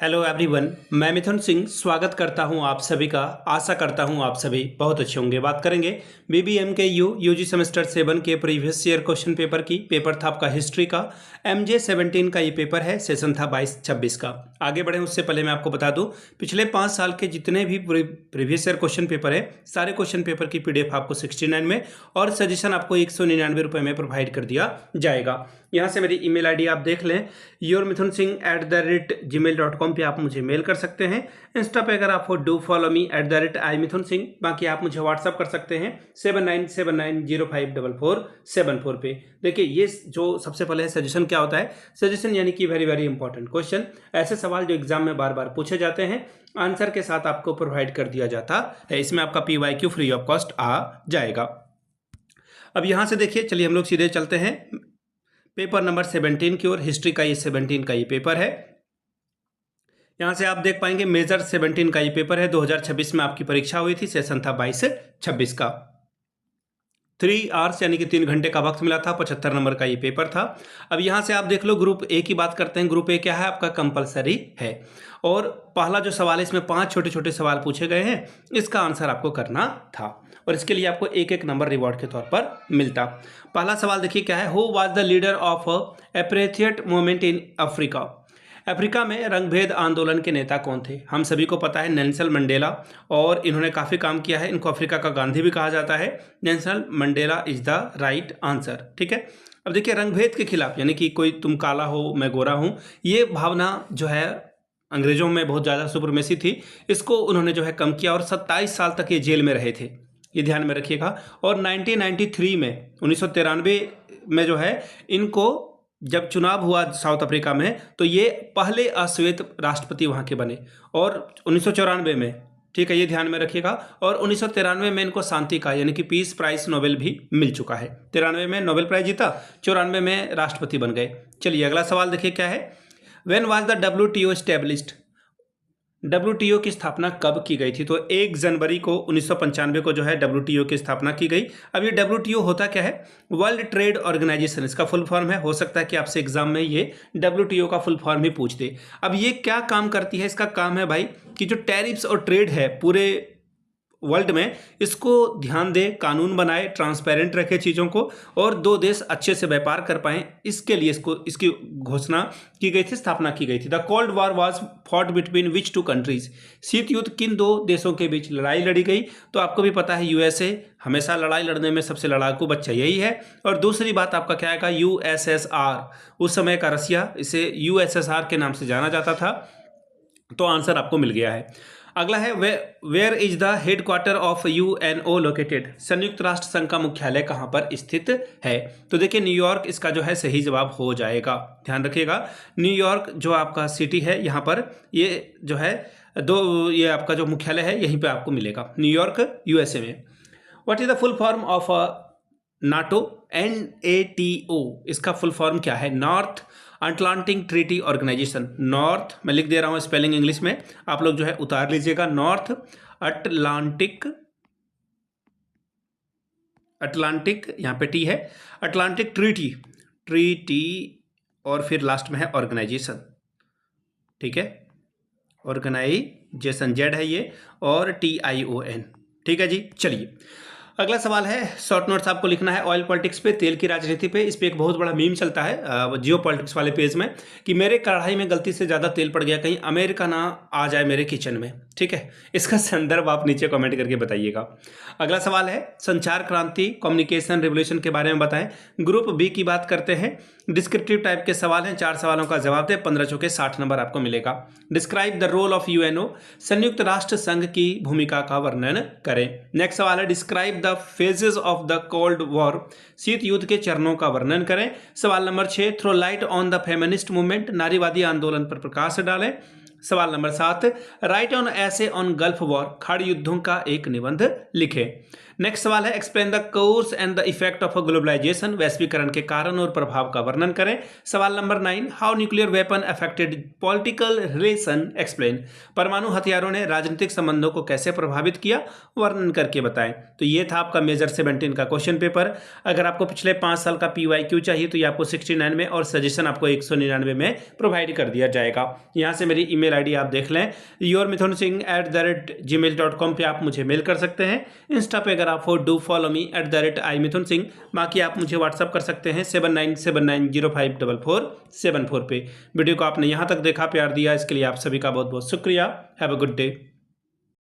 Hello everyone, मैं मिथुन सिंह स्वागत करता हूं आप सभी का। आशा करता हूं आप सभी बहुत अच्छे होंगे। बात करेंगे बीबीएम के यूजी सेमेस्टर 7 के प्रीवियस ईयर क्वेश्चन पेपर की। पेपर था आपका हिस्ट्री का, MJ 17 का ये पेपर है। सेशन था 22-26 का। आगे बढ़े उससे पहले मैं आपको बता दूं, पिछले 5 साल के जितने भी प्रीवियस ईयर क्वेश्चन पेपर है, सारे क्वेश्चन पेपर की PDF आपको 69 में और सजेशन आपको 199 रुपये में प्रोवाइड कर दिया जाएगा। यहाँ से मेरी ईमेल आईडी आप देख लें, yourmithunsingh@gmail.com पे आप मुझे मेल कर सकते हैं। इंस्टा पे अगर आप हो डू फॉलो मी @imithunsingh। बाकी आप मुझे व्हाट्सअप कर सकते हैं 7979054474 पे। देखिए, ये जो सबसे पहले सजेशन क्या होता है, सजेशन यानी कि वेरी वेरी इंपॉर्टेंट क्वेश्चन, ऐसे सवाल जो एग्जाम में बार बार पूछे जाते हैं, आंसर के साथ आपको प्रोवाइड कर दिया जाता है। इसमें आपका PYQ फ्री ऑफ कॉस्ट आ जाएगा। अब यहाँ से देखिए, चलिए हम लोग सीधे चलते हैं पेपर नंबर 17 की ओर। हिस्ट्री का ये 17 का ये पेपर है। यहाँ से आप देख पाएंगे मेजर 17 का ये पेपर है। 2026 में आपकी परीक्षा हुई थी। सेशन था 22-26 का। 3 आवर्स यानी कि 3 घंटे का वक्त मिला था। 75 नंबर का ये पेपर था। अब यहाँ से आप देख लो, ग्रुप ए की बात करते हैं। ग्रुप ए क्या है आपका? कंपलसरी है। और पहला जो सवाल है, इसमें 5 छोटे छोटे सवाल पूछे गए हैं। इसका आंसर आपको करना था और इसके लिए आपको एक एक नंबर रिवॉर्ड के तौर पर मिलता। पहला सवाल देखिए क्या है, who was the leader of apartheid movement in Africa? Africa में रंगभेद आंदोलन के नेता कौन थे? हम सभी को पता है नेल्सन मंडेला, और इन्होंने काफ़ी काम किया है। इनको अफ्रीका का गांधी भी कहा जाता है। Nelson Mandela is the right answer. ठीक है। अब देखिए, रंगभेद के खिलाफ यानी कि कोई तुम काला हो मैं गोरा हूँ, ये भावना जो है अंग्रेजों में बहुत ज़्यादा सुपरमेसी थी। इसको उन्होंने जो है कम किया और 27 साल तक ये जेल में रहे थे। ये ध्यान में रखिएगा। और 1993 में 1993 में जो है इनको जब चुनाव हुआ साउथ अफ्रीका में, तो ये पहले अश्वेत राष्ट्रपति वहाँ के बने। और 1994 में, ठीक है, ये ध्यान में रखिएगा। और 1993 में इनको शांति का यानी कि पीस प्राइज नोबेल भी मिल चुका है। 93 में नोबेल प्राइज जीता, 94 में राष्ट्रपति बन गए। चलिए अगला सवाल देखिए क्या है, when was the WTO established? WTO की स्थापना कब की गई थी? तो 1 जनवरी को 1995 को जो है WTO की स्थापना की गई। अब ये WTO होता क्या है? वर्ल्ड ट्रेड ऑर्गेनाइजेशन इसका फुल फॉर्म है। हो सकता है कि आपसे एग्जाम में ये WTO का फुल फॉर्म ही पूछ दे। अब ये क्या काम करती है? इसका काम है भाई कि जो टैरिफ्स और ट्रेड है पूरे वर्ल्ड में, इसको ध्यान दे, कानून बनाए, ट्रांसपेरेंट रखे चीज़ों को, और 2 देश अच्छे से व्यापार कर पाएँ, इसके लिए इसकी घोषणा की गई थी, स्थापना की गई थी। The cold war was fought between which 2 countries? शीत युद्ध किन 2 देशों के बीच लड़ाई लड़ी गई? तो आपको भी पता है USA हमेशा लड़ाई लड़ने में सबसे लड़ाकू बच्चा यही है। और दूसरी बात आपका क्या आएगा? USSR, उस समय का रसिया, इसे USSR के नाम से जाना जाता था। तो आंसर आपको मिल गया है। अगला है, where is the headquarter of UNO located? संयुक्त राष्ट्र संघ का मुख्यालय कहाँ पर स्थित है? तो देखिए, न्यूयॉर्क इसका जो है सही जवाब हो जाएगा। ध्यान रखिएगा, न्यूयॉर्क जो आपका सिटी है, यहाँ पर ये जो है ये आपका जो मुख्यालय है यहीं पे आपको मिलेगा, न्यूयॉर्क USA में। What is the full form of NATO? NATO इसका फुल फॉर्म क्या है? North Atlantic Treaty Organization. North मैं लिख दे रहा हूँ स्पेलिंग इंग्लिश में, आप लोग जो है उतार लीजिएगा। नॉर्थ अटलांटिक यहाँ पे T है, अटलांटिक ट्रीटी और फिर लास्ट में है ऑर्गेनाइजेशन। ठीक है, ऑर्गेनाइजेशन Z है ये, और TION। ठीक है जी। चलिए अगला सवाल है, शॉर्ट नोट्स आपको लिखना है ऑयल पॉलिटिक्स पे, तेल की राजनीति पे। इस पे एक बहुत बड़ा मीम चलता है जियो पॉलिटिक्स वाले पेज में कि मेरे कढ़ाई में गलती से ज़्यादा तेल पड़ गया, कहीं अमेरिका ना आ जाए मेरे किचन में। ठीक है, इसका संदर्भ आप नीचे कमेंट करके बताइएगा। अगला सवाल है, संचार क्रांति कम्युनिकेशन रिवोल्यूशन के बारे में बताएं। ग्रुप B की बात करते हैं। डिस्क्रिप्टिव टाइप के सवाल हैं, 4 सवालों का जवाब दें, 15 चौके 60 नंबर आपको मिलेगा। Describe the role of UNO? संयुक्त राष्ट्र संघ की भूमिका का वर्णन करें। नेक्स्ट सवाल है, describe the phases of the cold war? शीत युद्ध के चरणों का वर्णन करें। सवाल number 6, throw light on the feminist movement? नारीवादी आंदोलन पर प्रकाश डालें। सवाल number 7, write on essay on Gulf War? खाड़ी युद्धों का एक निबंध लिखें। नेक्स्ट सवाल है explain the course and the effect of a globalisation, वैश्वीकरण के कारण और प्रभाव का वर्णन करें। सवाल number 9, how nuclear weapon affected political relation, explain, परमाणु हथियारों ने राजनीतिक संबंधों को कैसे प्रभावित किया, वर्णन करके बताएं। तो ये था आपका मेजर 17 का क्वेश्चन पेपर। अगर आपको पिछले 5 साल का PYQ चाहिए तो ये आपको 69 में और सजेशन आपको 199 में प्रोवाइड कर दिया जाएगा। यहाँ से मेरी ईमेल आईडी आप देख लें, yourmithunsingh@gmail.com पे आप मुझे मेल कर सकते हैं। इंस्टा पे अगर आप हो डू फॉलो मी @imithunsingh। बाकी आप मुझे व्हाट्सअप कर सकते हैं 7979054474 पे। वीडियो को आपने यहाँ तक देखा, प्यार दिया, इसके लिए आप सभी का बहुत बहुत शुक्रिया। Have a good day.